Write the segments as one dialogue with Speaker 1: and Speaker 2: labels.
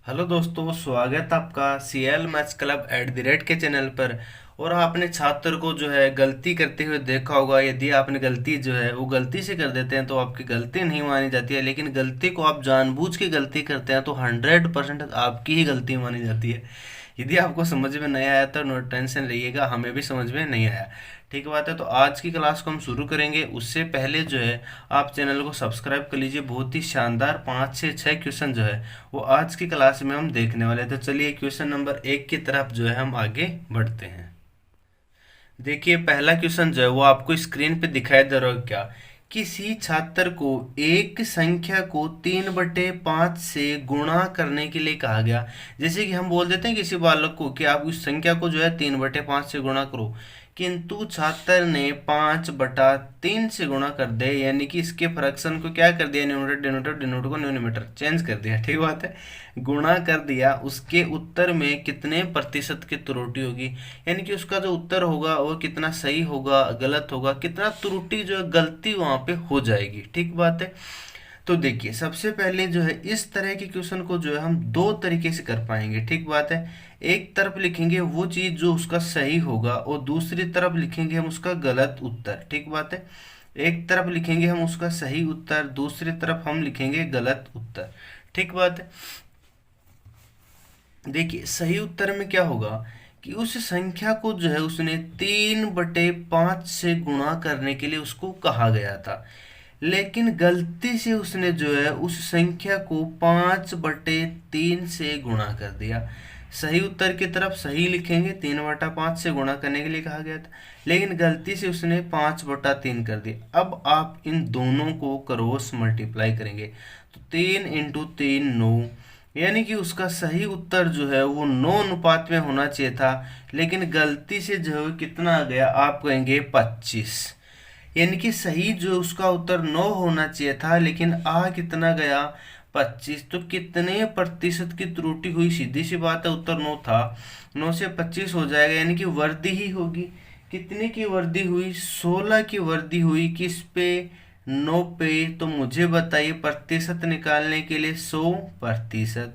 Speaker 1: Hello दोस्तों, स्वागत आपका सीएल मैथ्स क्लब @ के चैनल पर। और आपने छात्र को जो है गलती करते हुए देखा होगा। यदि आपने गलती जो है वो गलती से कर देते हैं तो आपकी गलती नहीं मानी जाती है, लेकिन गलती को आप जानबूझ के गलती करते हैं तो 100% आपकी ही गलती मानी जाती है। यदि आपको समझ में नहीं आया तो नो टेंशन रहिएगा, हमें भी समझ में नहीं आया। ठीक बात है, तो आज की क्लास को हम शुरू करेंगे। उससे पहले जो है आप चैनल को सब्सक्राइब कर लीजिए। बहुत ही शानदार 5 से 6 क्वेश्चन जो है वो आज की क्लास में हम देखने वाले हैं। तो चलिए क्वेश्चन नंबर 1 की तरफ जो है हम आगे बढ़ते हैं। देखिए पहला क्वेश्चन जो है वो आपको स्क्रीन पे दिखाई दे रहा है क्या। किसी छात्र को एक संख्या को 3/5 से गुणा करने के लिए कहा गया। जैसे कि हम बोल देते हैं किसी बालक को कि आप उस संख्या को जो है 3/5 से गुणा करो, किंतु छात्र ने 5/3 से गुणा कर दे, यानी कि इसके फ्रैक्शन को क्या कर दिया, न्यूमरेटर डिनोमिनेटर, डिनोमिनेटर को न्यूमरेटर चेंज कर दिया। ठीक बात है, गुणा कर दिया। उसके उत्तर में कितने प्रतिशत की त्रुटि होगी, यानी कि उसका जो उत्तर होगा वो कितना सही होगा, गलत होगा, कितना त्रुटि जो है गलती वहां पे हो जाएगी। ठीक बात है। तो देखिए सबसे पहले जो है इस तरह के क्वेश्चन को जो है हम दो तरीके से कर पाएंगे। ठीक बात है, एक तरफ लिखेंगे वो चीज जो उसका सही होगा और दूसरी तरफ लिखेंगे हम उसका गलत उत्तर। ठीक बात है, एक तरफ लिखेंगे हम उसका सही उत्तर, दूसरी तरफ हम लिखेंगे गलत उत्तर। ठीक बात है। देखिए सही उत्तर में क्या होगा कि उस संख्या को जो है उसने 3/5 से गुणा करने के लिए उसको कहा गया था, लेकिन गलती से उसने जो है उस संख्या को 5/3 से गुणा कर दिया। सही उत्तर की तरफ सही लिखेंगे, 3/5 से गुणा करने के लिए कहा गया था, लेकिन गलती से उसने 5/3 कर दिया। अब आप इन दोनों को क्रॉस मल्टीप्लाई करेंगे तो 3 × 3 9, यानी कि उसका सही उत्तर जो है वो 9 अनुपात में होना चाहिए था, लेकिन गलती से जो है कितना आ गया, आप कहेंगे 25। यानी कि सही जो उसका उत्तर 9 होना चाहिए था, लेकिन आ कितना गया, 25। तो कितने प्रतिशत की त्रुटि हुई, सीधी सी बात है, उत्तर 9 था, 9 से 25 हो जाएगा, यानी कि वृद्धि ही होगी। कितने की वृद्धि हुई, 16 की वृद्धि हुई। किस पे, 9 पे। तो मुझे बताइए प्रतिशत निकालने के लिए 100%।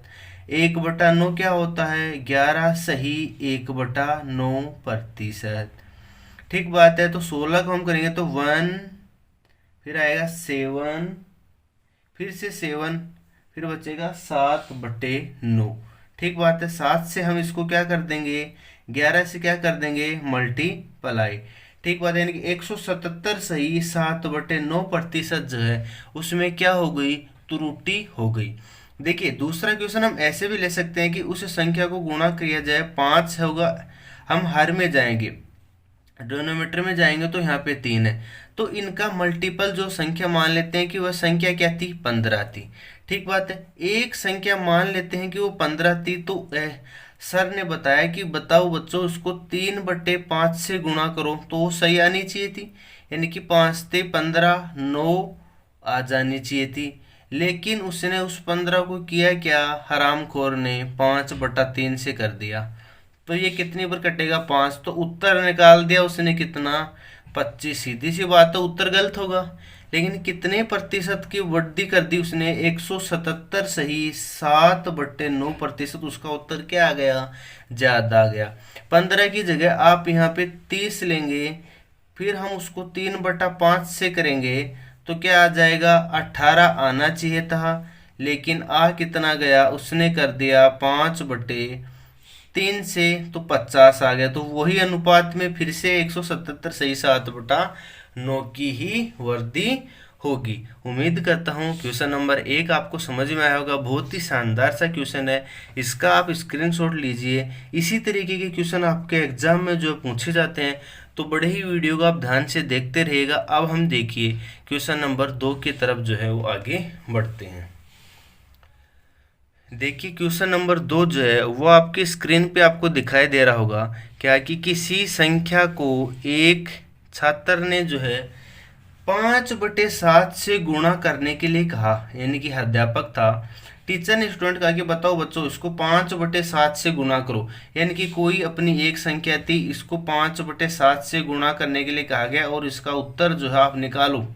Speaker 1: 1/9 क्या होता है, 11 सही, 1/9%। ठीक बात है, तो 16 को हम करेंगे तो 1, फिर आएगा 7, फिर से 7, फिर बचेगा 7/9। ठीक बात है, 7 से हम इसको क्या कर देंगे, 11 से क्या कर देंगे, मल्टीप्लाई। ठीक बात है, यानी कि 177 सही, 7/9% जो है उसमें क्या हो गई, त्रुटि हो गई। देखिए दूसरा क्वेश्चन हम ऐसे भी ले सकते हैं कि उस संख्या को गुणा किया जाए, 5 होगा, हम हर में जाएंगे, डिनोमिनेटर में जाएंगे तो यहाँ पे 3 है, तो इनका मल्टीपल जो संख्या मान लेते हैं कि वह संख्या क्या थी, 15 थी। ठीक बात है, एक संख्या मान लेते हैं कि वो 15 थी, तो सर ने बताया कि बताओ बच्चों उसको 3/5 से गुणा करो, तो वो सही आनी चाहिए थी, यानी कि 5 × 15 9 आ जानी चाहिए थी। लेकिन उसने उस 15 को किया क्या, हरामखोर ने 5/3 से कर दिया। तो ये कितनी पर कटेगा, 5। तो उत्तर निकाल दिया उसने कितना, 25। सीधी सी बात है, उत्तर गलत होगा, लेकिन कितने प्रतिशत की वृद्धि कर दी उसने, 177 सही, 7/9%। उसका उत्तर क्या आ गया, ज्यादा आ गया। 15 की जगह आप यहाँ पे 30 लेंगे, फिर हम उसको 3/5 से करेंगे तो क्या आ जाएगा, 18 आना चाहिए था, लेकिन आ कितना गया, उसने कर दिया 5/3 से, तो 50 आ गया। तो वही अनुपात में फिर से 177 सही, 7/9 की ही वृद्धि होगी। उम्मीद करता हूँ क्वेश्चन नंबर 1 आपको समझ में आया होगा। बहुत ही शानदार सा क्वेश्चन है, इसका आप स्क्रीनशॉट लीजिए। इसी तरीके के क्वेश्चन आपके एग्जाम में जो पूछे जाते हैं, तो बड़े ही वीडियो को आप ध्यान से देखते रहिएगा। अब हम देखिए क्वेश्चन नंबर 2 की तरफ जो है वो आगे बढ़ते हैं। देखिए क्वेश्चन नंबर 2 जो है वो आपकी स्क्रीन पे आपको दिखाई दे रहा होगा क्या, कि किसी संख्या को एक छात्र ने जो है 5/7 से गुणा करने के लिए कहा, यानी कि अध्यापक था, टीचर ने स्टूडेंट कहा कि बताओ बच्चों इसको 5/7 से गुणा करो, यानी कि कोई अपनी एक संख्या थी, इसको 5/7 से गुणा करने के लिए कहा गया और इसका उत्तर जो है आप निकालो।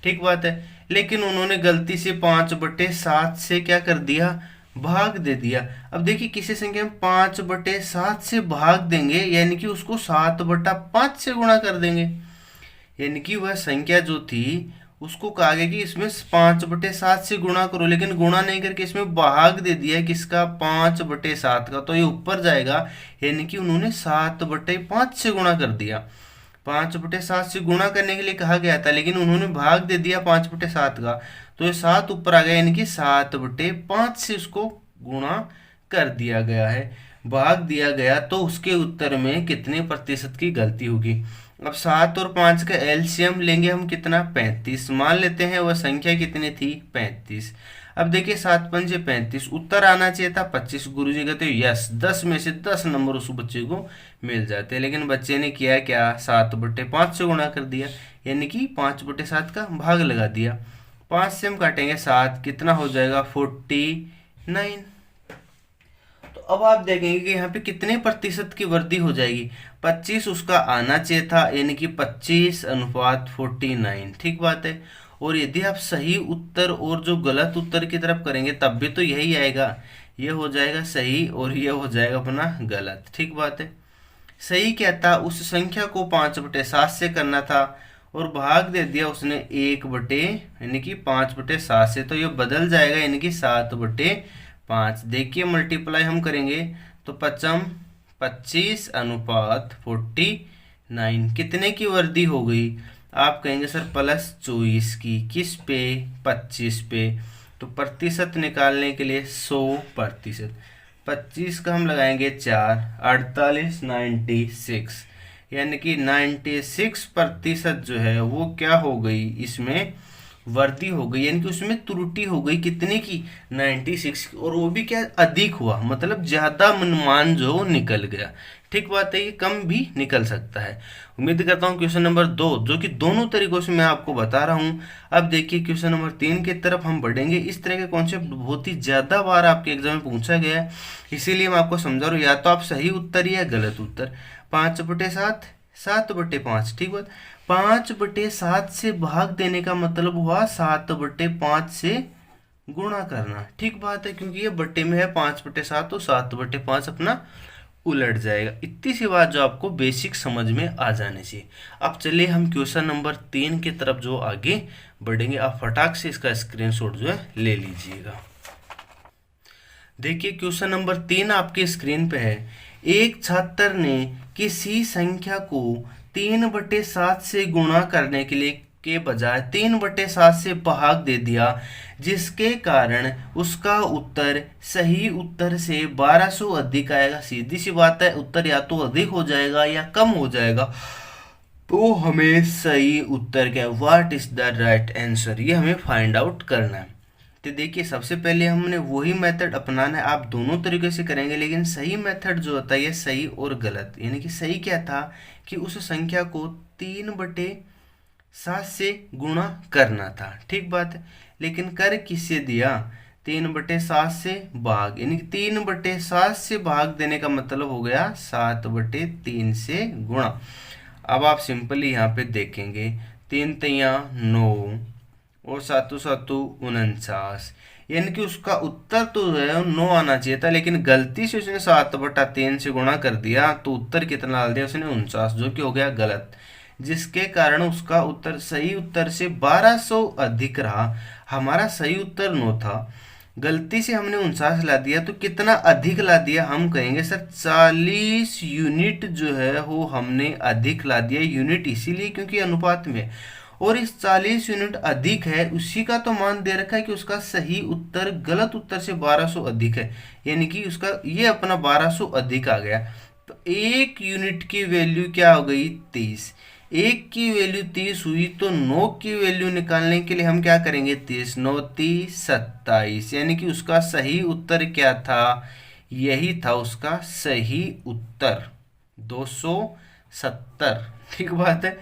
Speaker 1: ठीक बात है, लेकिन उन्होंने गलती से 5/7 से क्या कर दिया, भाग दे दिया। अब देखिए किसी संख्या में 5/7 से भाग देंगे, यानी कि उसको 7/5 से गुणा कर देंगे। यानी कि वह संख्या जो थी उसको कहा गया कि इसमें 5/7 से गुणा करो, लेकिन गुणा नहीं करके इसमें भाग दे दिया है किसका, 5/7 का, तो ये ऊपर जाएगा। यानी कि उन्होंने 7/5 से गुणा कर दिया। 5/7 से गुणा करने के लिए कहा गया था, लेकिन उन्होंने भाग दे दिया 5/7 का, तो ये 7 ऊपर आ गया, यानी कि 7/5 से उसको गुणा कर दिया गया है, भाग दिया गया। तो उसके उत्तर में कितने प्रतिशत की गलती होगी। अब 7 और 5 का एलसीएम लेंगे हम, कितना, 35। मान लेते हैं वह संख्या कितनी थी, 35। अब देखिए 7×5 = 35, उत्तर आना चाहिए था 25। गुरु जी कहते यस, 10 में से 10 नंबर उस बच्चे को मिल जाते, लेकिन बच्चे ने किया क्या, 7/5 से गुणा कर दिया, यानी कि 5/7 का भाग लगा दिया। 5 से हम काटेंगे 7, कितना हो जाएगा, 49। तो अब आप देखेंगे कि यहाँ पे कितने प्रतिशत की वृद्धि हो जाएगी, 25 उसका आना चाहिए था, यानी कि 25/49, ठीक बात है। और यदि आप सही उत्तर और जो गलत उत्तर की तरफ करेंगे तब भी तो यही आएगा, ये हो जाएगा सही और ये हो जाएगा अपना गलत, ठीक बात है। सही क्या था, उस संख्या को 5/7 से करना था और भाग दे दिया उसने 1 यानी कि 5/7 से, तो ये बदल जाएगा, यानी कि 7/5। देखिए मल्टीप्लाई हम करेंगे तो 25/49, कितने की वृद्धि हो गई, आप कहेंगे सर +24 की, किस पे, 25 पे। तो प्रतिशत निकालने के लिए 100%, 25 का हम लगाएंगे 4, 48, 96, यानी कि 96% जो है वो क्या हो गई, इसमें वृद्धि हो गई, यानी कि उसमें त्रुटि हो गई, कितने की, 96 की, और वो भी क्या, अधिक हुआ, मतलब ज्यादा मान जो निकल गया, ठीक बात है। ये कम भी निकल सकता है। उम्मीद करता हूँ क्वेश्चन नंबर 2, जो कि दोनों तरीकों से मैं आपको बता रहा हूँ। अब देखिए क्वेश्चन नंबर 3 की तरफ हम बढ़ेंगे। इस तरह के कॉन्सेप्ट बहुत ही ज्यादा बार आपके एग्जाम में पूछा गया है, इसीलिए मैं आपको समझा रहा हूँ, या तो आप सही उत्तर या गलत उत्तर। 5/7, 7/5, ठीक बात। 5/7 से भाग देने का मतलब हुआ 7/5 से गुणा करना, ठीक बात है, क्योंकि ये बट्टे में है 5/7, तो 7/5 अपना उलट जाएगा। इतनी सी बात जो आपको बेसिक समझ में आ जानी चाहिए। अब चलिए हम क्वेश्चन नंबर 3 की तरफ जो आगे बढ़ेंगे, आप फटाक से इसका स्क्रीनशॉट जो है ले लीजिएगा। देखिए क्वेश्चन नंबर 3 आपके स्क्रीन पे है। एक छात्र ने किसी संख्या को 3/7 से गुणा करने के लिए के बजाय 3/7 से भाग दे दिया, जिसके कारण उसका उत्तर सही उत्तर से 1200 अधिक आएगा। सीधी सी बात है, उत्तर या तो अधिक हो जाएगा या कम हो जाएगा, तो हमें सही उत्तर क्या, what is the right answer, ये हमें फाइंड आउट करना है। तो देखिए सबसे पहले हमने वही मेथड अपनाना है, आप दोनों तरीके से करेंगे, लेकिन सही मेथड जो होता है ये सही और गलत, यानी कि सही क्या था कि उस संख्या को 3/7 से गुणा करना था, ठीक बात है, लेकिन कर किससे दिया, 3/7 से भाग, यानी कि 3/7 से भाग देने का मतलब हो गया 7/3 से गुणा। अब आप सिंपली यहाँ पे देखेंगे, 3×3 9 और 7×7 49, यानी कि उसका उत्तर तो है 9 आना चाहिए था, लेकिन गलती से उसने 7/3 से गुणा कर दिया, तो उत्तर कितना डाल दिया उसने, 49, जो कि हो गया गलत, जिसके कारण उसका उत्तर सही उत्तर से 1200 अधिक रहा। हमारा सही उत्तर 9 था, गलती से हमने 49 ला दिया, तो कितना अधिक ला दिया, हम कहेंगे सर 40 यूनिट जो है वो हमने अधिक ला दिया। यूनिट इसीलिए क्योंकि अनुपात में, और इस 40 यूनिट अधिक है, उसी का तो मान दे रखा है कि उसका सही उत्तर गलत उत्तर से 1200 अधिक है, यानी कि उसका ये अपना 1200 अधिक आ गया। तो 1 यूनिट की वैल्यू क्या हो गई, 30, 1 की वैल्यू 30 हुई, तो 9 की वैल्यू निकालने के लिए हम क्या करेंगे, 30 9 30 27, यानी कि उसका सही उत्तर क्या था, यही था उसका सही उत्तर 270, ठीक बात है।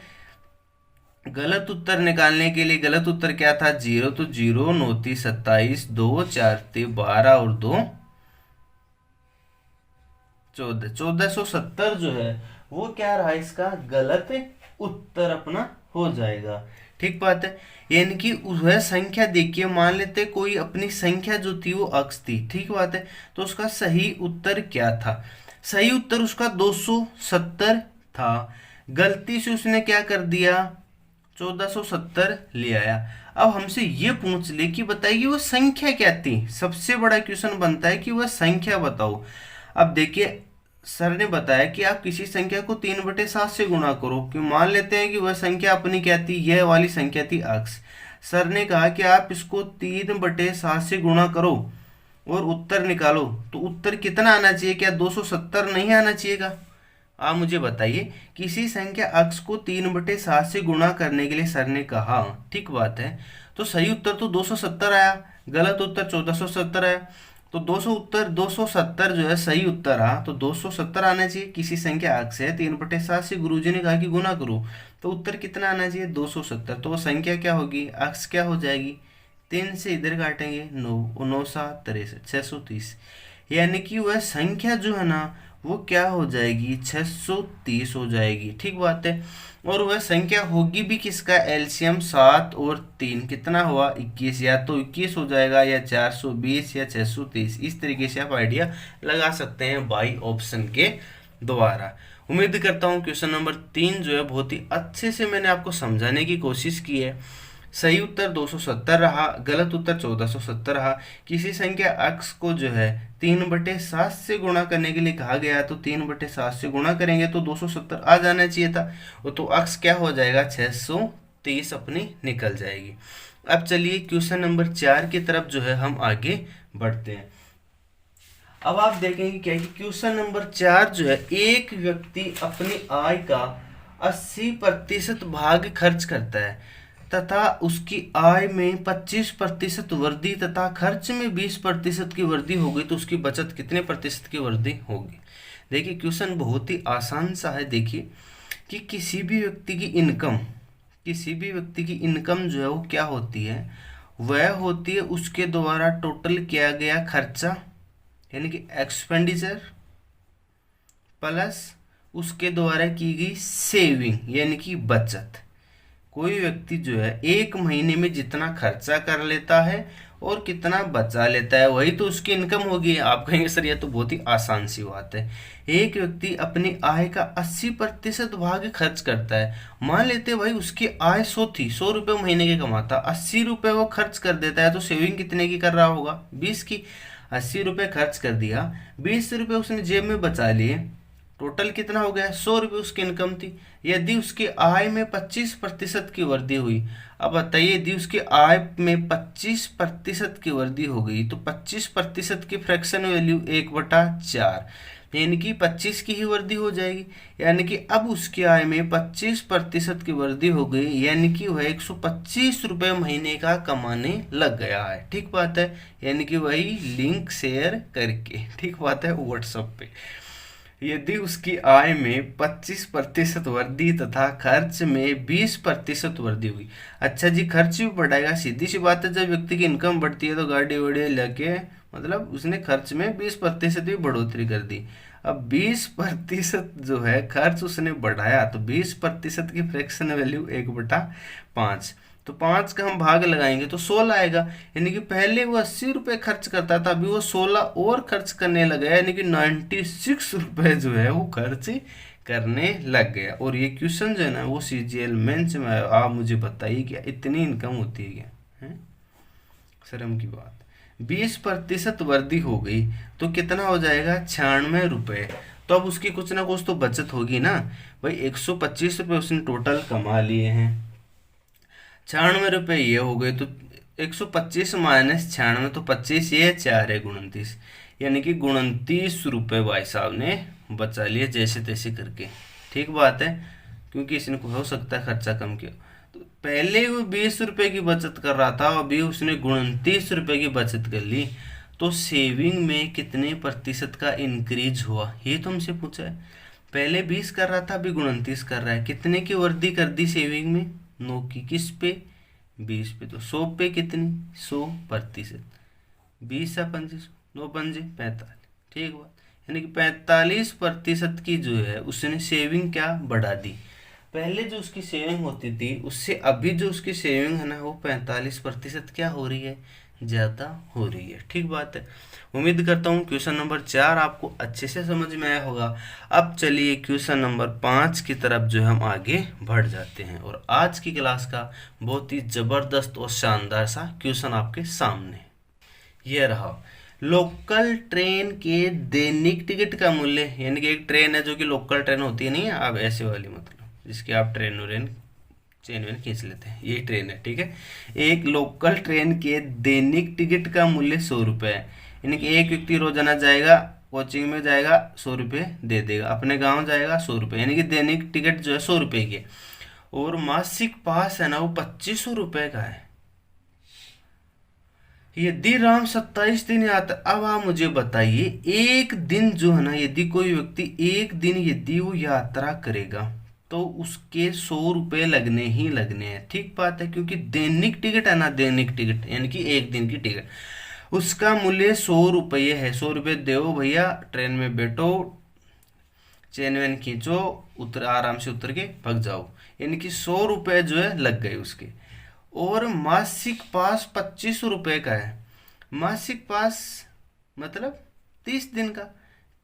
Speaker 1: गलत उत्तर निकालने के लिए गलत उत्तर क्या था, 0, तो 0 9 30 27, 2 4 12 और 2 14, 1470 जो है वो क्या रहा, इसका गलत उत्तर अपना हो जाएगा, ठीक बात है। यानी कि वह संख्या देखिए, मान लेते कोई अपनी संख्या जो थी वो अक्स थी, ठीक बात है। तो उसका सही उत्तर क्या था? सही उत्तर उसका 270 था। गलती से उसने क्या कर दिया, 1470 ले आया। अब हमसे ये पूछ ले कि बताइए वो संख्या क्या थी। सबसे बड़ा क्वेश्चन बनता है कि वह संख्या बताओ। अब देखिए, सर ने बताया कि आप किसी संख्या को 3/7 से गुणा करो, कि मान लेते हैं कि वह संख्या अपनी क्या थी, यह वाली संख्या थी अक्स। सर ने कहा कि आप इसको 3/7 से गुणा करो और उत्तर निकालो। तो उत्तर कितना आना चाहिए? क्या 270 नहीं आना चाहिएगा? आप मुझे बताइए, किसी संख्या अक्स को 3/7 से गुणा करने के लिए सर ने कहा, ठीक बात है। तो सही उत्तर तो 270 आया, गलत उत्तर 1470 आया। तो 270 जो है सही उत्तर रहा, तो 270 आना चाहिए। किसी संख्या अक्स है, 3/7 से गुरुजी ने कहा कि गुना करो, तो उत्तर कितना आना चाहिए? 270। तो वो संख्या क्या होगी, अक्स क्या हो जाएगी? 3 से इधर काटेंगे, 9 9 7 63 630। यानी कि वह संख्या जो है ना वो क्या हो जाएगी, 630 हो जाएगी, ठीक बात है। और वह संख्या होगी भी किसका, एलसीएम 7 और 3 कितना हुआ, 21। या तो 21 हो जाएगा, या 420, या 630। इस तरीके से आप आइडिया लगा सकते हैं बाई ऑप्शन के द्वारा। उम्मीद करता हूँ क्वेश्चन नंबर 3 जो है बहुत ही अच्छे से मैंने आपको समझाने की कोशिश की है। सही उत्तर 270 रहा, गलत उत्तर 1470 रहा। किसी संख्या अक्स को जो है 3/7 से गुणा करने के लिए कहा गया, तो 3/7 से गुणा करेंगे तो 270 आ जाना चाहिए था। वो तो अक्स क्या हो जाएगा, 630 अपनी निकल जाएगी। अब चलिए क्वेश्चन नंबर 4 की तरफ जो है हम आगे बढ़ते हैं। अब आप देखेंगे क्या कि क्वेश्चन नंबर 4 जो है, एक व्यक्ति अपनी आय का 80% भाग खर्च करता है तथा उसकी आय में 25% वृद्धि तथा खर्च में 20% की वृद्धि हो गई, तो उसकी बचत कितने प्रतिशत की वृद्धि होगी? देखिए क्वेश्चन बहुत ही आसान सा है। देखिए कि किसी भी व्यक्ति की इनकम जो है वो क्या होती है, वह होती है उसके द्वारा टोटल किया गया खर्चा, यानी कि एक्सपेंडिचर, प्लस उसके द्वारा की गई सेविंग यानी कि बचत। कोई व्यक्ति जो है एक महीने में जितना खर्चा कर लेता है और कितना बचा लेता है, वही तो उसकी इनकम होगी। आप कहेंगे सर यह तो बहुत ही आसान सी बात है। एक व्यक्ति अपनी आय का 80% भाग खर्च करता है। मान लेते भाई उसकी आय 100 थी, 100 रुपये महीने के कमाता, 80 रुपये वो खर्च कर देता है, तो सेविंग कितने की कर रहा होगा, 20 की। 80 रुपये खर्च कर दिया, 20 रुपये उसने जेब में बचा लिए, टोटल कितना हो गया, 100 रुपये उसकी इनकम थी। यदि उसकी आय में 25% की वृद्धि हुई, अब बताइए यदि उसकी आय में 25% की वृद्धि हो गई, तो 25% की फ्रैक्शन वैल्यू 1/4, यानी कि 25 की ही वृद्धि हो जाएगी। यानी कि अब उसकी आय में 25% की वृद्धि हो गई, यानी कि वह 125 रुपये महीने का कमाने लग गया है, ठीक बात है। यानी कि वही लिंक शेयर करके, ठीक बात है, व्हाट्सएप पे। यदि उसकी आय में 25% वृद्धि तथा खर्च में 20% वृद्धि हुई। अच्छा जी, खर्च भी बढ़ाएगा, सीधी सी बात है। जब व्यक्ति की इनकम बढ़ती है तो गाड़ी वाड़ी लेके, मतलब उसने खर्च में 20% भी बढ़ोतरी कर दी। अब 20% जो है खर्च उसने बढ़ाया, तो 20% की फ्रैक्शन वैल्यू 1/5, तो 5 का हम भाग लगाएंगे तो 16 आएगा। यानी कि पहले वो 80 रुपये खर्च करता था, अभी वो 16 और खर्च करने लगा, यानी कि 96 रुपये जो है वो खर्च करने लग गया। और ये क्वेश्चन जो है ना वो CGL मेंस में आया। आप मुझे बताइए क्या इतनी इनकम होती है क्या? है शर्म की बात। 20% वृद्धि हो गई तो कितना हो जाएगा, 96 रुपये। तो अब उसकी कुछ ना कुछ तो बचत होगी ना भाई। 125 रुपये उसने टोटल कमा लिए हैं, 96 रुपये ये हो गए, तो 125 माइनस 96, तो 25 ये 4 है 29, यानी कि 29 रुपये भाई साहब ने बचा लिए जैसे तैसे करके, ठीक बात है। क्योंकि इसने हो सकता है खर्चा कम किया। तो पहले वो 20 रुपये की बचत कर रहा था, अभी उसने 29 रुपये की बचत कर ली, तो सेविंग में कितने प्रतिशत का इंक्रीज हुआ, ये तो हमसे पूछा है। पहले 20 कर रहा था, अभी 29 कर रहा है, कितने की वृद्धि कर दी सेविंग में, 9 की। किस पे, 20 पे। तो 100 पे कितनी, 100%। 20 या 25, 9 पंजे 45, ठीक बात। यानी कि 45% की जो है उसने सेविंग क्या बढ़ा दी। पहले जो उसकी सेविंग होती थी उससे अभी जो उसकी सेविंग है ना वो 45% क्या हो रही है, ज़्यादा हो रही है। ठीक बात है। उम्मीद करता हूँ क्वेश्चन नंबर 4 आपको अच्छे से समझ में आया होगा। अब चलिए क्वेश्चन नंबर 5 की तरफ जो हम आगे बढ़ जाते हैं, और आज की क्लास का बहुत ही ज़बरदस्त और शानदार सा क्वेश्चन आपके सामने ये रहा। लोकल ट्रेन के दैनिक टिकट का मूल्य, यानी कि एक ट्रेन है जो कि लोकल ट्रेन होती है, नहीं है अब ऐसे वाली, मतलब जिसकी आप ट्रेन व्रेन चेन वेन खींच लेते हैं, यही ट्रेन है। ठीक है, एक लोकल ट्रेन के दैनिक टिकट का मूल्य 100 रुपये है। यानी कि एक व्यक्ति रोजाना जाएगा, कोचिंग में जाएगा, 100 रुपये दे देगा, अपने गांव जाएगा 100 रुपये, यानी कि दैनिक टिकट जो है 100 रुपये की। और मासिक पास है ना वो 2500 रुपये का है। यदि राम 27 दिन आता, अब आप मुझे बताइए एक दिन जो है ना, यदि कोई व्यक्ति एक दिन यदि वो यात्रा करेगा तो उसके 100 रुपये लगने ही लगने हैं। ठीक बात है, क्योंकि दैनिक टिकट है ना, दैनिक टिकट यानी कि एक दिन की टिकट, उसका मूल्य 100 रुपये है। 100 रुपये दो भैया, ट्रेन में बैठो, चेन वेन खींचो, उतर आराम से उतर के भग जाओ, यानी कि 100 रुपये जो है लग गए उसके। और मासिक पास 2500 रुपये का है। मासिक पास मतलब 30 दिन का,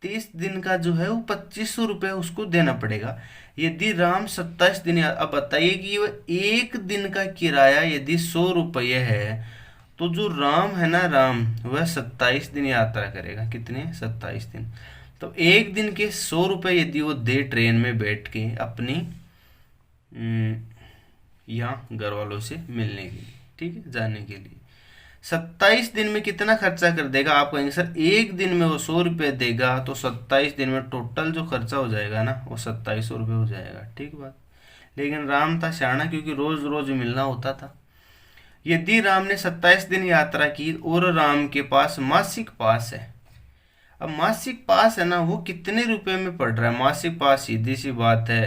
Speaker 1: 30 दिन का जो है वो 2500 रुपये उसको देना पड़ेगा। यदि राम 27 दिन, अब बताइए कि वो एक दिन का किराया यदि 100 रुपये है, तो जो राम है ना, राम वह 27 दिन यात्रा करेगा। कितने, 27 दिन। तो एक दिन के 100 रुपये यदि वो दे ट्रेन में बैठ के अपनी यहाँ घर वालों से मिलने के लिए, ठीक है, जाने के लिए, 27 दिन में कितना खर्चा कर देगा। आप कहेंगे सर एक दिन में वो 100 रुपये देगा, तो 27 दिन में टोटल जो खर्चा हो जाएगा ना वो 2700 रुपये हो जाएगा। ठीक बात। लेकिन राम था शाना, क्योंकि रोज रोज मिलना होता था। यदि राम ने 27 दिन यात्रा की और राम के पास मासिक पास है, अब मासिक पास है ना वो कितने रुपए में पड़ रहा है। मासिक पास सीधी सी बात है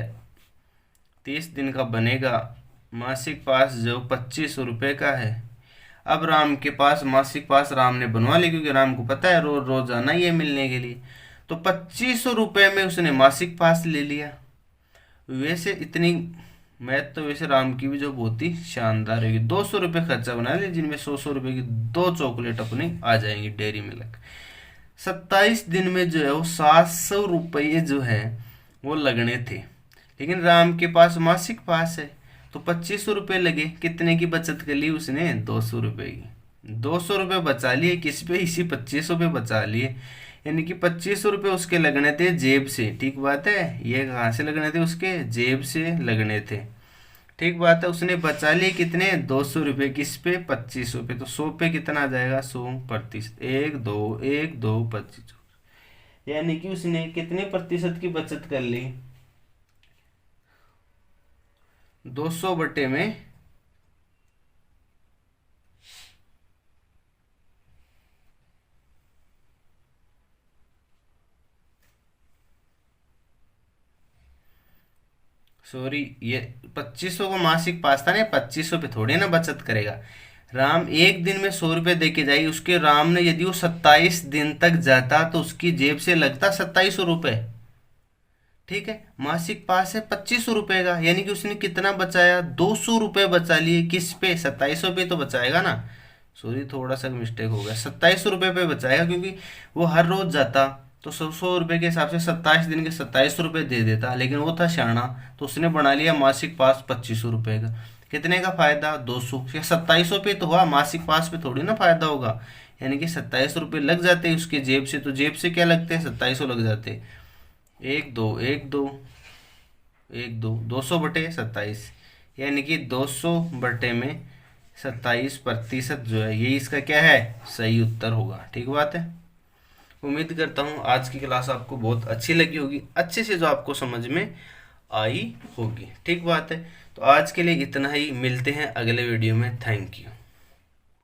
Speaker 1: 30 दिन का बनेगा। मासिक पास जो 2500 रुपये का है। अब राम के पास मासिक पास राम ने बनवा लिया, क्योंकि राम को पता है रोज रोज आना ही है मिलने के लिए, तो 2500 रुपये में उसने मासिक पास ले लिया। वैसे इतनी मैथ तो वैसे राम की भी जो बहुत ही शानदार होगी। 200 रुपये खर्चा बना लिया, जिनमें 100 रुपये की 2 चॉकलेट अपनी आ जाएंगी डेयरी मिल्क। 27 दिन में जो है वो 700 रुपये जो है वो लगने थे, लेकिन राम के पास मासिक पास है तो 2500 रुपये लगे। कितने की बचत कर ली उसने, 200 रुपये की। 200 रुपये बचा लिए किस पे, इसी 2500 पे बचा लिए। यानी कि 2500 रुपये उसके लगने थे जेब से। ठीक बात है, ये कहाँ से लगने थे, उसके जेब से लगने थे। ठीक बात है, उसने बचा लिए कितने, 200 रुपये, किस पे, 2500 पे। तो 100 पे कितना आ जाएगा, 100%। 1 2 1 2 25, यानी कि उसने कितने प्रतिशत की बचत कर ली, 200 बटे में सॉरी, ये 2500 को मासिक पास था ना, 2500 पे थोड़ी ना बचत करेगा। राम एक दिन में 100 रुपये दे के जाएगी उसके, राम ने यदि वो 27 दिन तक जाता तो उसकी जेब से लगता 2700 रुपये। ठीक है, मासिक पास है 2500 रुपये का, यानी कि उसने कितना बचाया, 200 रुपये बचा लिए। किस पे, 2700 पे तो बचाएगा ना, सॉरी थोड़ा सा मिस्टेक हो गया, 2700 रुपये पे बचाएगा, क्योंकि वो हर रोज जाता तो 100 100 रुपये के हिसाब से 27 दिन के 2700 रुपये दे देता। लेकिन वो था शाना, तो उसने बना लिया मासिक पास 2500 रुपये का। कितने का फायदा, 200 या 2700 पे तो हुआ, मासिक पास पे थोड़ी ना फायदा होगा। यानी कि 2700 रुपये लग जाते हैं उसके जेब से, तो जेब से क्या लगते हैं, 2700 लग जाते हैं। 1 2 200 बटे 27, यानी कि 200 बटे में 27% जो है, यही इसका क्या है, सही उत्तर होगा। ठीक बात है। उम्मीद करता हूँ आज की क्लास आपको बहुत अच्छी लगी होगी, अच्छे से जो आपको समझ में आई होगी। ठीक बात है, तो आज के लिए इतना ही, मिलते हैं अगले वीडियो में। Thank you.